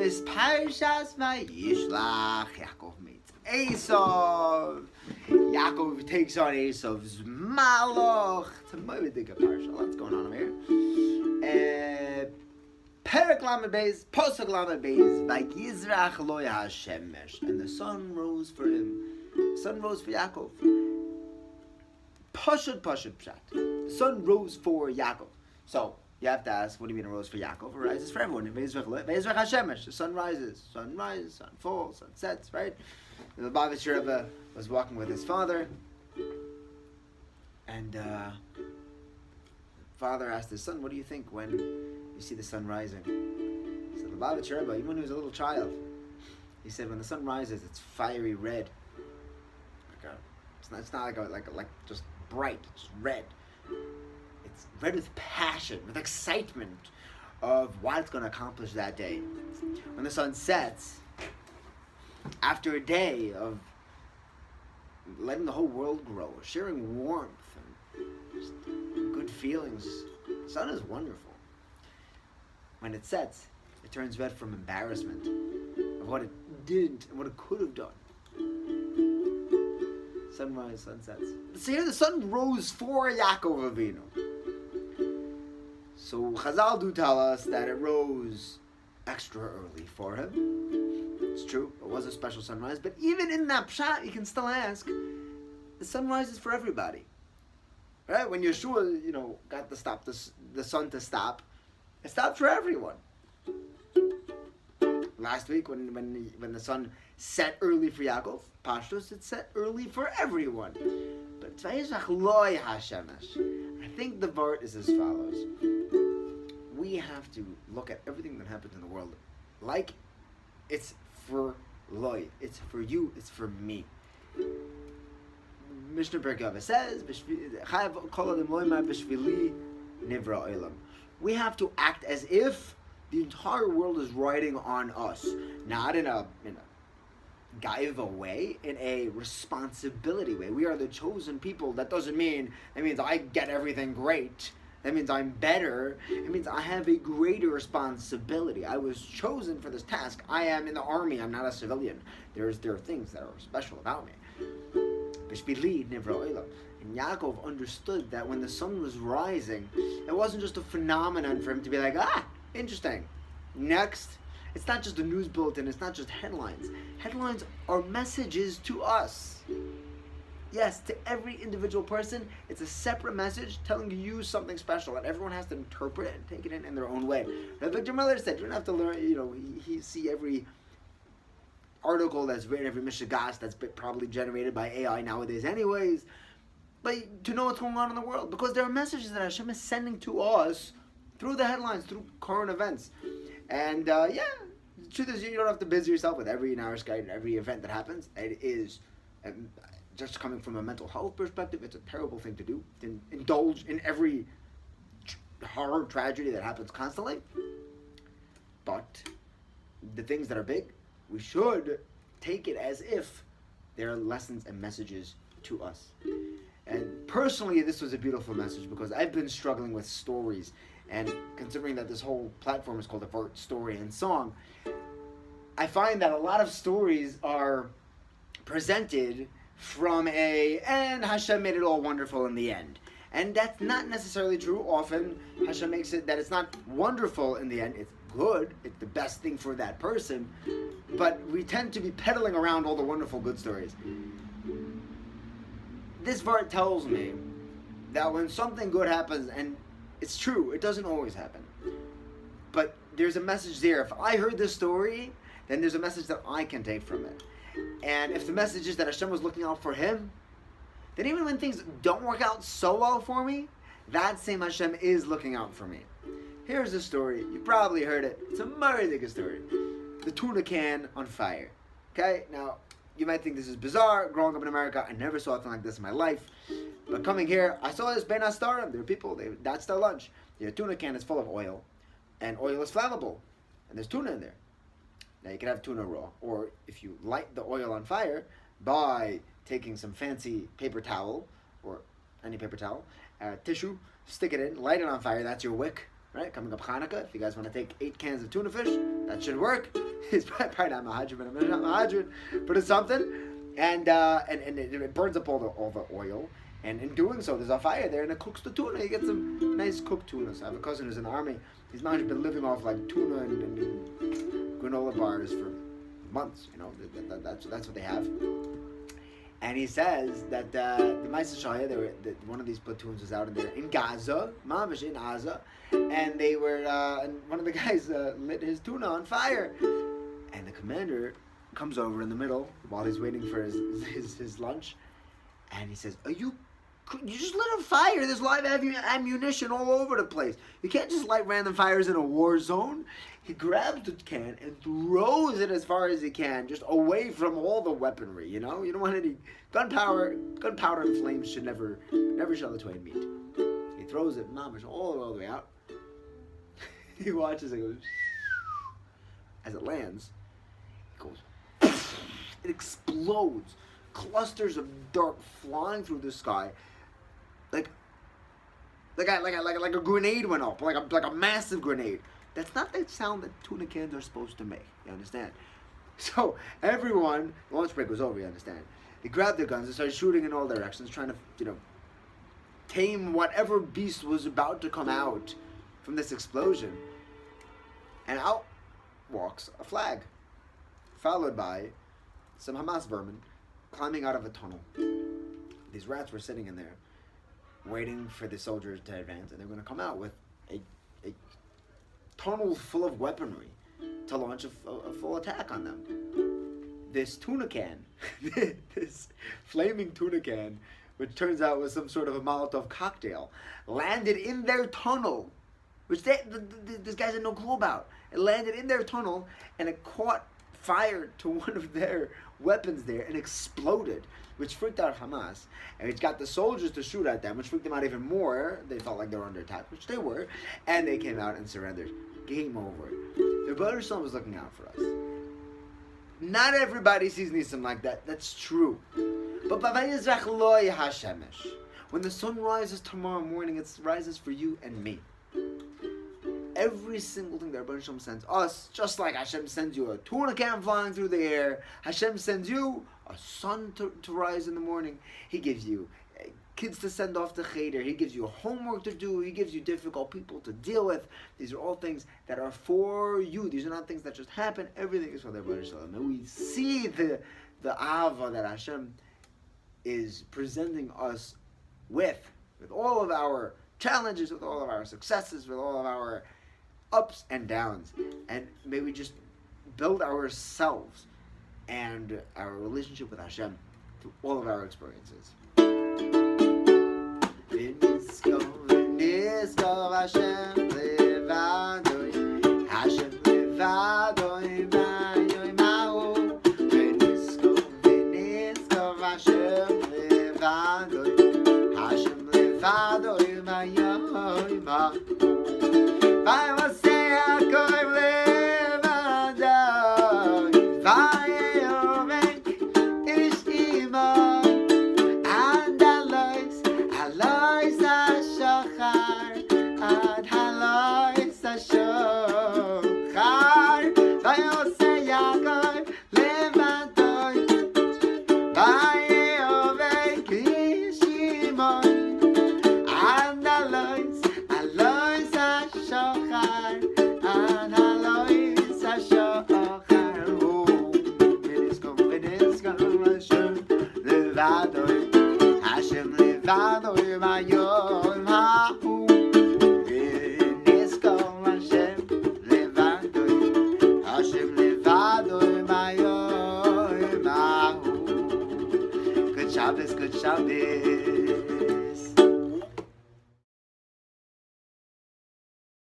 is Parshas Vayishlach. Yaakov meets Esav. Yaakov takes on Esav's malach. It's a Moedik Parsha. What's going on over here? Perek Lamed Beis, Posuk Lamed Beis, Vayizrach lo Hashemesh, and the sun rose for him. The sun rose for Yaakov. Pashut Pshat. The sun rose for Yaakov. So you have to ask, what do you mean it rose for Yaakov? It rises for everyone. Vayizrach Hashemesh. The sun rises, sun falls, sun sets, right? And the Vayishlach was walking with his father, and the father asked his son, what do you think when you see the sun rising? So the Vayishlach, even when he was a little child, he said, when the sun rises, it's fiery red. It's not like just bright, it's red. It's red with passion, with excitement of what it's going to accomplish that day. When the sun sets, after a day of letting the whole world grow, sharing warmth and just good feelings, the sun is wonderful. When it sets, it turns red from embarrassment of what it did and what it could have done. Sunrise, sunsets. So here the sun rose for Yaakov Avinu. So Chazal do tell us that it rose extra early for him. It's true, it was a special sunrise, but even in that pshat, you can still ask, the sunrise is for everybody. Right? When Yeshua, got to stop the sun to stop, it stopped for everyone. Last week, when the sun set early for Yaakov, Pashtus, it set early for everyone. But Vayishlach lo Hashemesh. I think the Vort is as follows. We have to look at everything that happens in the world like it's for Loi. It's for you, it's for me. Mishnah Berkava says, we have to act as if the entire world is riding on us, not in a gaiva way, in a responsibility way. We are the chosen people. That means I get everything great. That means I'm better. It means I have a greater responsibility. I was chosen for this task. I am in the army. I'm not a civilian. There are things that are special about me. And Yaakov understood that when the sun was rising, it wasn't just a phenomenon for him to be like, interesting. Next, it's not just a news bulletin, it's not just headlines. Headlines are messages to us. Yes, to every individual person, it's a separate message telling you something special, and everyone has to interpret it and take it in their own way. Rabbi Victor Miller said, you don't have to learn, he see every article that's written, every mishigas that's probably generated by AI nowadays anyways, but to know what's going on in the world, because there are messages that Hashem is sending to us through the headlines, through current events. And the truth is, you don't have to busy yourself with every Narishkeit and every event that happens. It is, just coming from a mental health perspective, it's a terrible thing to do, to indulge in every horror tragedy that happens constantly. But the things that are big, we should take it as if there are lessons and messages to us. And personally, this was a beautiful message because I've been struggling with stories. And considering that this whole platform is called a Vort Story and Song, I find that a lot of stories are presented from and Hashem made it all wonderful in the end. And that's not necessarily true. Often, Hashem makes it that it's not wonderful in the end. It's good. It's the best thing for that person. But we tend to be peddling around all the wonderful good stories. This Vort tells me that when something good happens, and it's true, it doesn't always happen, but there's a message there. If I heard this story, then there's a message that I can take from it. And if the message is that Hashem was looking out for him, then even when things don't work out so well for me, that same Hashem is looking out for me. Here's a story. You probably heard it. It's a Maridik story. The tuna can on fire. Okay? Now, you might think this is bizarre. Growing up in America, I never saw anything like this in my life. But coming here, I saw this Ben Astarim. There are people, that's their lunch. Their tuna can is full of oil, and oil is flammable. And there's tuna in there. Now, you can have tuna raw. Or if you light the oil on fire by taking some fancy paper towel, or any paper towel, tissue, stick it in, light it on fire, that's your wick. right? Coming up Hanukkah, if you guys want to take 8 cans of tuna fish, that should work. It's probably not Mahadran, but I'm not Mahadran, but it's something. And it burns up all the oil. And in doing so, there's a fire there, and it cooks the tuna. You get some nice cooked tuna. So I have a cousin who's in the army. His mom's been living off like tuna and granola bars for months. You know, that's what they have. And he says that the Ma'aseh Shaya, one of these platoons was out in there in Gaza, Mamish in Gaza, and they were, and one of the guys lit his tuna on fire, and the commander comes over in the middle while he's waiting for his lunch, and he says, you just lit a fire. There's live ammunition all over the place. You can't just light random fires in a war zone. He grabs the can and throws it as far as he can, just away from all the weaponry. You know, you don't want any gunpowder and flames should never shall the twain meet. He throws it, mamish, all the way out. He watches it go as it lands. It goes. It explodes. Clusters of dirt flying through the sky, like a grenade went up, like a massive grenade. That's not the sound that tuna cans are supposed to make. You understand? So everyone, the lunch break was over. You understand? They grabbed their guns and started shooting in all directions, trying to, tame whatever beast was about to come out from this explosion. And out walks a flag, followed by some Hamas vermin climbing out of a tunnel. These rats were sitting in there, waiting for the soldiers to advance, and they're going to come out with a tunnel full of weaponry to launch a full attack on them. This tuna can, this flaming tuna can, which turns out was some sort of a Molotov cocktail, landed in their tunnel, which this guys had no clue about. It landed in their tunnel, and it caught fire to one of their weapons there and exploded, which freaked out Hamas, and it got the soldiers to shoot at them, which freaked them out even more. They felt like they were under attack, which they were, and they came out and surrendered. Game over. The Rebbeinu Shalom was looking out for us. Not everybody sees Nisim like that. That's true. But Vayishlach lo hashemesh. When the sun rises tomorrow morning, it rises for you and me. Every single thing that Rebbeinu Shalom sends us, just like Hashem sends you a tuna can flying through the air, Hashem sends you a sun to rise in the morning. He gives you kids to send off to cheder. He gives you homework to do. He gives you difficult people to deal with. These are all things that are for you. These are not things that just happen. Everything is for the Rebbeinu Shalom. And we see the ava that Hashem is presenting us with all of our challenges, with all of our successes, with all of our ups and downs. And may we just build ourselves and our relationship with Hashem through all of our experiences. Hashem levadoi, Hashem levadoi, ma'yoimahu. V'niskov Hashem levadoi, Hashem levadoi, ma'yoimahu. Vayosei Yaakov levadoi, vayovek ish imo, and alois hashachar. Ad halois hashachar, vayosei Yaakov levadoi, vayovek ish imo, and alois hashachar, and halois hashachar. V'niskov Hashem levadoi, Hashem levadoi, vayom ha'u. Good Shabbos.